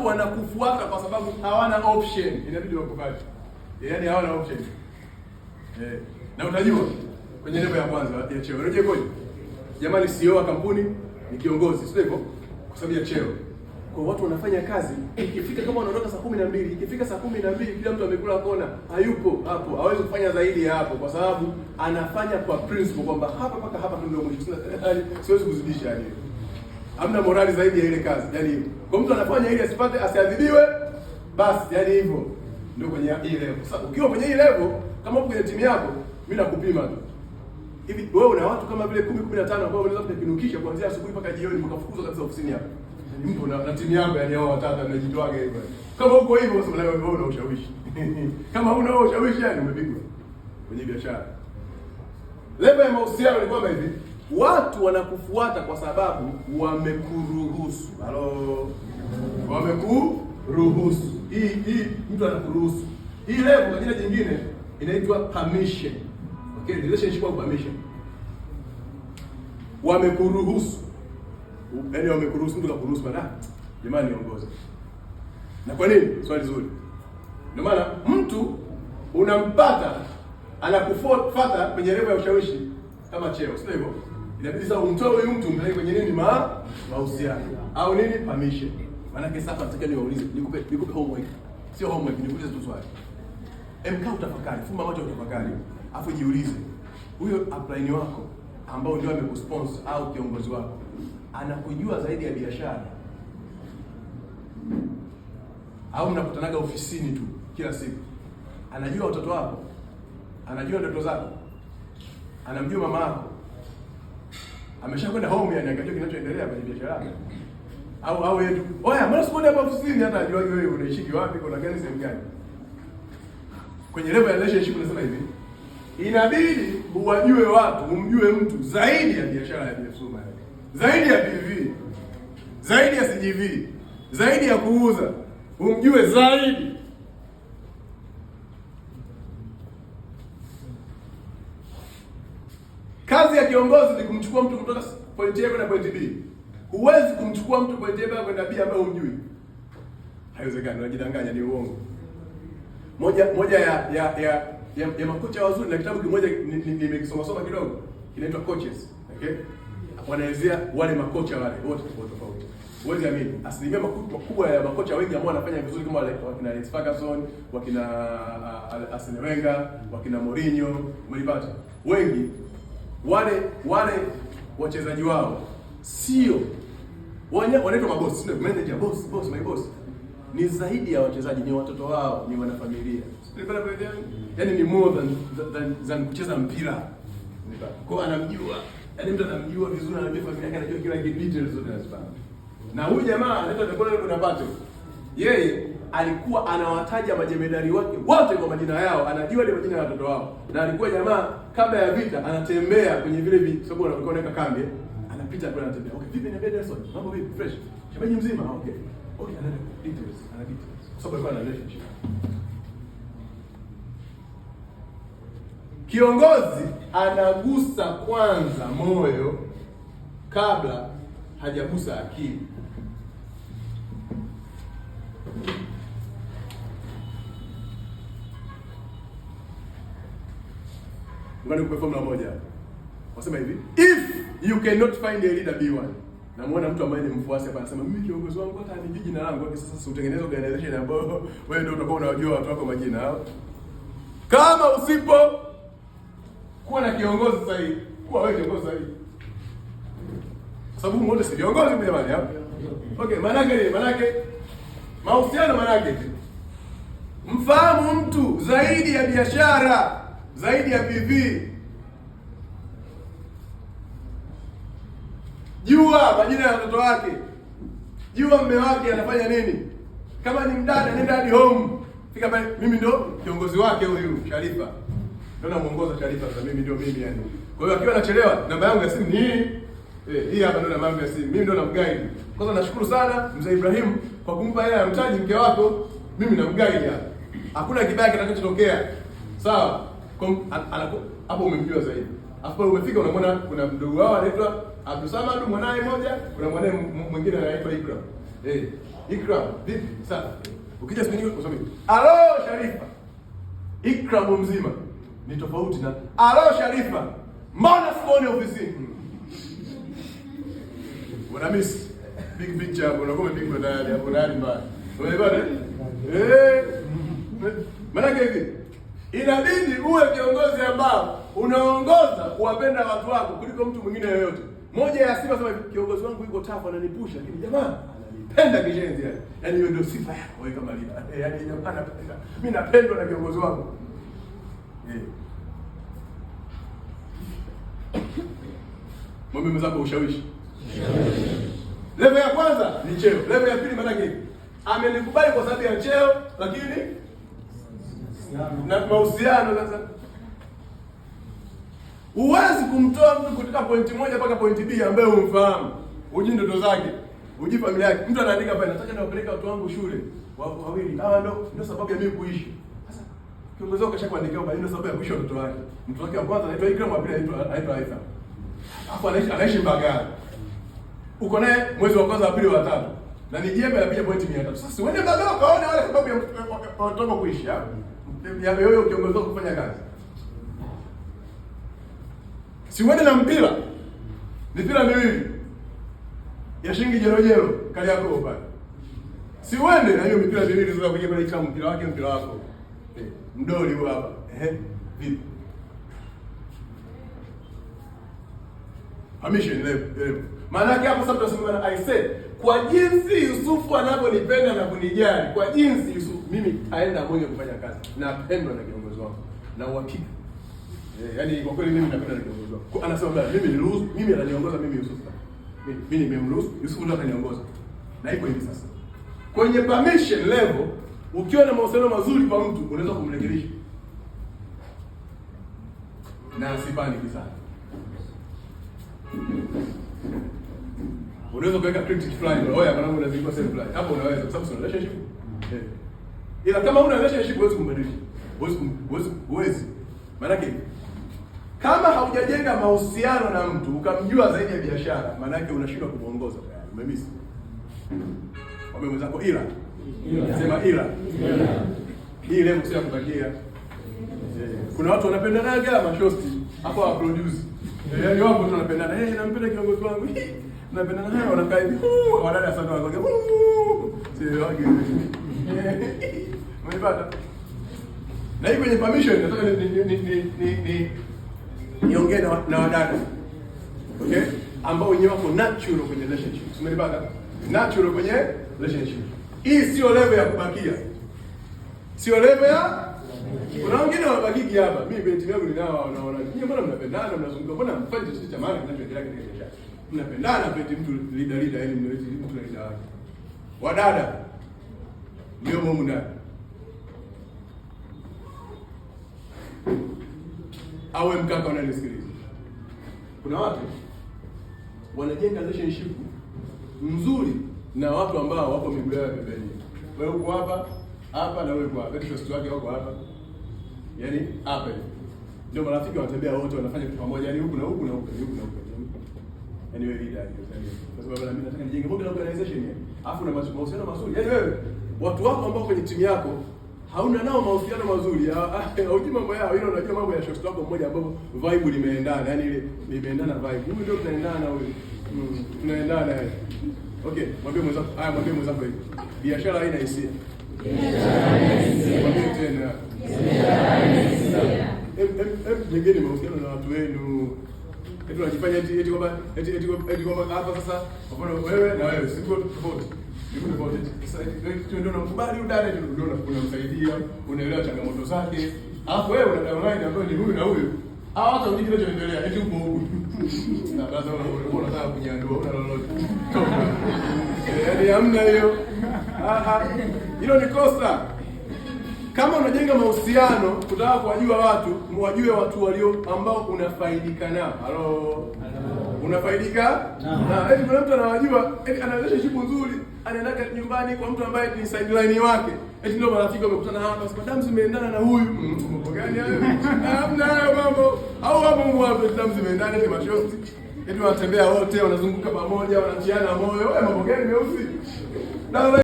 watu wanakufuata kwa sababu hawana option, inabidi wakufuate. Yaani hawana option. Na utajua kwenye level ya kwanza ya cheo. Unajua koje? Jamani, CEO wa kampuni ni kiongozi, sio hivyo? Kwa sababu ya cheo. Kwa watu wanafanya kazi, ikifika kama wanaondoka saa 12, ikifika saa 12 kila mtu amekula kona, hayupo hapo, hawezi kufanya zaidi ya hapo kwa sababu anafanya kwa principle kwamba hapa mpaka hapa ndio mwisho. Siwezi kuzidisha yani. Hamna morali zaidi ya ile kazi. Yaani kwa mtu anafanya ili asipate asiadhibiwe, basi yani hivyo ndio kwenye hii level. Sasa ukiwa kwenye hii level, kama uko kwenye timu yako, mimi nakupima tu. Hivi wewe una watu kama vile 10-15 ambao wanaweza kukinukisha kuanzia asubuhi mpaka jioni mkafukuzwa kabisa ofisini hapo. Mtu na timu yako yani hao watatu mnajitoaga hivyo. Kama uko hivyo basi wewe una ushawishi. Kama huna ushawishi yani umepigwa kwenye biashara. Level ya mahusiano ni kwamba hivi, watu wanakufuata kwa sababu wamekuruhusu. Halo. Wamekuruhusu. Hii mtu anakuruhusu. Hii level kwa jina jingine inaitwa permission. Okay, relationship au permission. Wamekuruhusu. Yaani wamekuruhusu, mtu kakuruhusu bana. Jamani niongoze. Na kwa nini? Swali zuri. Ndio maana mtu unampata anakufuata kwenye level ya ushawishi kama cheo, sio hivyo? Inabidi sasa umtoe huyu mtu mpeleke kwenye nini mahusiano au nini permission. Maana kesa hapa nataka niwaulize, nikupe homework. Sio homework, nikuulize tu swali. Mkaa utafakari, fumba macho utafakari. Afu jiulize, huyo upline wako ambao ndio amekusponsor au kiongozi wako anakujua zaidi ya biashara? Au mnakutanaga ofisini tu kila siku? Anajua watoto wako? Anajua ndoto zako? Anamjua mama yako? Ameshakwenda home yani akajua kinachoendelea kwenye biashara yako? Au yetu, oya, mbona sipo hapa ofisini hata ajua wewe unaishi wapi, kuna gani sehemu gani? Kwenye level ya relationship nasema hivi, inabidi uwajue watu, umjue mtu zaidi ya biashara ya biashara, zaidi ya PV, zaidi ya CGV, zaidi ya kuuza, umjue zaidi. Kazi ya kiongozi ni kumchukua mtu kutoka point A kwenda point B. Huwezi kumchukua mtu point A kwenda B ambaye humjui. Haiwezekani, unajidanganya, ni uongo. Moja ya makocha wazuri na kitabu kimoja nimekisoma kidogo, kinaitwa Coaches. Okay? Wanaelezea wale makocha wale wote tofauti. Huwezi amini, asilimia kubwa ya makocha wengi ambao wanafanya vizuri kama wale wakina Alex Ferguson, wakina Arsene Wenger, wakina Mourinho, umeipata? Wengi wale wachezaji wao sio wanaitwa mabosi, sio manager, boss, my boss. Ni zaidi ya wachezaji, ni watoto wao, ni wanafamilia. Yaani ni more than kucheza mpira. Kwa anamjua. Yaani mtu anamjua vizuri, anajua familia yake, anajua kila kitu, details zote anazifahamu. Na huyu jamaa anaitwa Dekole Bonaparte. Yeye alikuwa anawataja majemedari wake wote kwa majina yao, anajua ile majina ya watoto wao. Na alikuwa jamaa kabla ya vita anatembea kwenye vile vitu, sababu walikuwa wanaweka kambi, anapita kwa anatembea. Okay, vipi na Nelson? Mambo vipi? Fresh. Shemeji mzima? Okay. Okay, ana details. Kwa sababu alikuwa na relationship. Kiongozi anagusa kwanza moyo kabla hajagusa akili. Ngani kwa formula moja. Wasema hivi, if you cannot find a leader, be one. Na muona mtu ambaye ni mfuasi hapa anasema mimi kiongozi wangu hata ni jina langu, kwa sasa utengeneze organization ambayo wewe ndio utakuwa unajua watu wako majina. Kama usipo kuwa na kiongozi sahihi, kuwa wewe kiongozi sahihi. Sababu mmoja si kiongozi mimi jamani hapa. Okay, manake mahusiano manake mfahamu mtu zaidi ya biashara, zaidi ya PV. Jua majina ya watoto wake. Jua mume wake anafanya nini. Kama ni mdada, nenda hadi home. Fika pale, mimi ndio kiongozi wake huyu, Sharifa. Ndio namuongoza Sharifa, sasa mimi ndio mimi yani. Kwa hiyo akiwa anachelewa, namba yangu ya simu ni hii. Hii hapa ndio namba yangu ya simu. Mimi ndio namguide. Kwanza nashukuru sana Mzee Ibrahim kwa kumpa hela ya mtaji mke wako. Mimi namguide hapa. Hakuna kibaya kitakachotokea. Sawa? Hapo umemjua zaidi. Hapo umefika unamwona kuna mdogo wao anaitwa Abdul Samad, mwanae mmoja, kuna mwanae mwingine anaitwa Ikram. Ikram, vipi? Safi. Ukija siku nyingine usome. Alo Sharifa. Ikram mzima ni tofauti na alo Sharifa. Mbona sikuoni ofisini? Una miss big picture hapo, unakuwa umepigwa tayari hapo ndani mbaya. Unaelewa? Maana hivi inabidi uwe kiongozi ambao unaongoza kuwapenda watu wako kuliko mtu mwingine yoyote. Moja ya sifa sema kiongozi wangu yuko tafu ananipusha, lakini jamaa ananipenda kishenzi yani. Yaani hiyo ndio sifa yako wewe kama leader. Yaani jamaa anapenda. Mimi napendwa na kiongozi wangu. Mwambie mwenzako ushawishi. Level ya kwanza ni cheo. Level ya pili maana gani? Amenikubali kwa sababu ya cheo, lakini na mahusiano sasa. Huwezi kumtoa mtu kutoka pointi moja mpaka pointi B ambaye umfahamu. Uji ndoto zake, uji familia yake. Mtu anaandika pale, nataka niwapeleke watu wangu shule. Wako wawili. Hawa ndio sababu ya mimi kuishi. Sasa kiongozi wako kashakuandikia kwamba ndio sababu ya kuishi watoto wake. Mtu wake wa kwanza anaitwa Ikram, wa pili anaitwa Aisha. Hapo anaishi Mbagala. Uko naye mwezi wa kwanza, wa pili, wa tatu. Na ni jembe la pia pointi 300. Sasa uende Mbagala kaone wale sababu ya watoto kuishi hapo. Ya wewe kiongozi wako kufanya kazi. Si uende na mpira. Mipira miwili. Ya shilingi jerojero kali yako pale. Si uende na hiyo mipira miwili ndio kuja pale Ikram, mpira wake mpira wako. Mdoli huo hapa. Vipi? Permission level. Maana yake hapo sasa tunasema I said kwa jinsi Yusufu anavyonipenda na kunijali, kwa jinsi Yusufu mimi aenda mwenye kufanya kazi. Napendwa na kiongozi wangu. Na uhakika. Yaani kwa kweli mimi napenda na kiongozi wangu. Anasema bwana mimi niruhusu, mimi ananiongoza mimi Yusufu. Mimi nimemruhusu, Yusufu ndo ataniongoza. Na iko hivi sasa. Kwenye permission level, ukiwa na mahusiano mazuri kwa mtu, unaweza kumrekebisha. Na sipaniki sana. Unaweza kuweka critic fulani, oya mwanangu unazikwa same fulani. Hapo unaweza kwa sababu sio relationship. Ila kama una relationship huwezi kumbadilisha. Huwezi. Maana yake kama haujajenga mahusiano na mtu, ukamjua zaidi ya biashara, maana yake unashindwa kumuongoza tayari. Umemiss. Kwa mwenzako ila. Sema ila. Hii leo sio kubakia. Kuna watu wanapendana gala mashosti hapo wa produce. Yaani wapo tu wanapendana. Nampenda kiongozi wangu. Napendana naye wanakaa hivi. Wadada sana wanaongea. Sio wage. Mwenipata. Na hii kwenye permission nataka niongee na wadada. Okay? Ambao wenyewe wako natural kwenye relationship. Umenipata? Natural kwenye relationship. Hii sio level ya kubakia. Sio level ya kuna wengine wanabakiki hapa. Mimi binti yangu ninao wanaona. Nyinyi mbona mnapendana, mnazunguka? Mbona mfanye chochote cha maana kinachoendelea katika biashara? Mnapendana pete mtu leader yani mnaweza mtu na leader wake. Wadada. Ndio mumu ndani. Awe mkaka unanisikiliza. Kuna watu wanajenga relationship nzuri na watu ambao wako miguu yao pembeni. Wewe uko hapa na wewe uko hapa. Shost wake wako hapa. Yaani hapa hivi. Ndio marafiki wanatembea wote wanafanya kitu pamoja, yani huku na huku na huku na huku. Yaani wewe leader hiyo. Kwa sababu mimi nataka nijenge bonge la organization yani. Alafu na mahusiano mazuri. Yaani wewe watu wako ambao kwenye timu yako hauna nao mahusiano mazuri. Hujui mambo yao, ile unajua mambo ya shost wako mmoja ambapo vibe limeendana, yani ile limeendana vibe. Huyu ndio tunaendana huyu. Tunaendana yani. Okay, mwambie mwenzako hivi. Biashara haina hisia. Mwambie tena. Jengeni mahusiano na watu wenu. Eti unajifanya eti kwamba hapa sasa wewe na wewe siko tofauti. Niko tofauti. Sasa ndio unamkubali udada ndio unamsaidia, unaelewa changamoto zake. Alafu wewe unadanganya ambaye ni huyu na huyu. Hawa hata ujiki kinachoendelea eti upo huku. Na sasa unataka kunyandua una lolote. Yaani hamna hiyo. Hilo ni kosa. Kama unajenga mahusiano, kutaka kuwajua watu, mwajue watu walio ambao unafaidika nao. Halo. Unafaidika? Na eti kuna mtu anawajua, eti ana relationship nzuri, anaenda nyumbani kwa mtu ambaye ni sideline wake. Eti ndio marafiki wamekutana hapa, sababu damu zimeendana na huyu. Mambo gani hayo? Hamna hayo mambo. Au hapo Mungu hapo damu zimeendana ni mashosti. Eti wanatembea wote, wanazunguka pamoja, wanatiana moyo. Wewe mambo gani meusi?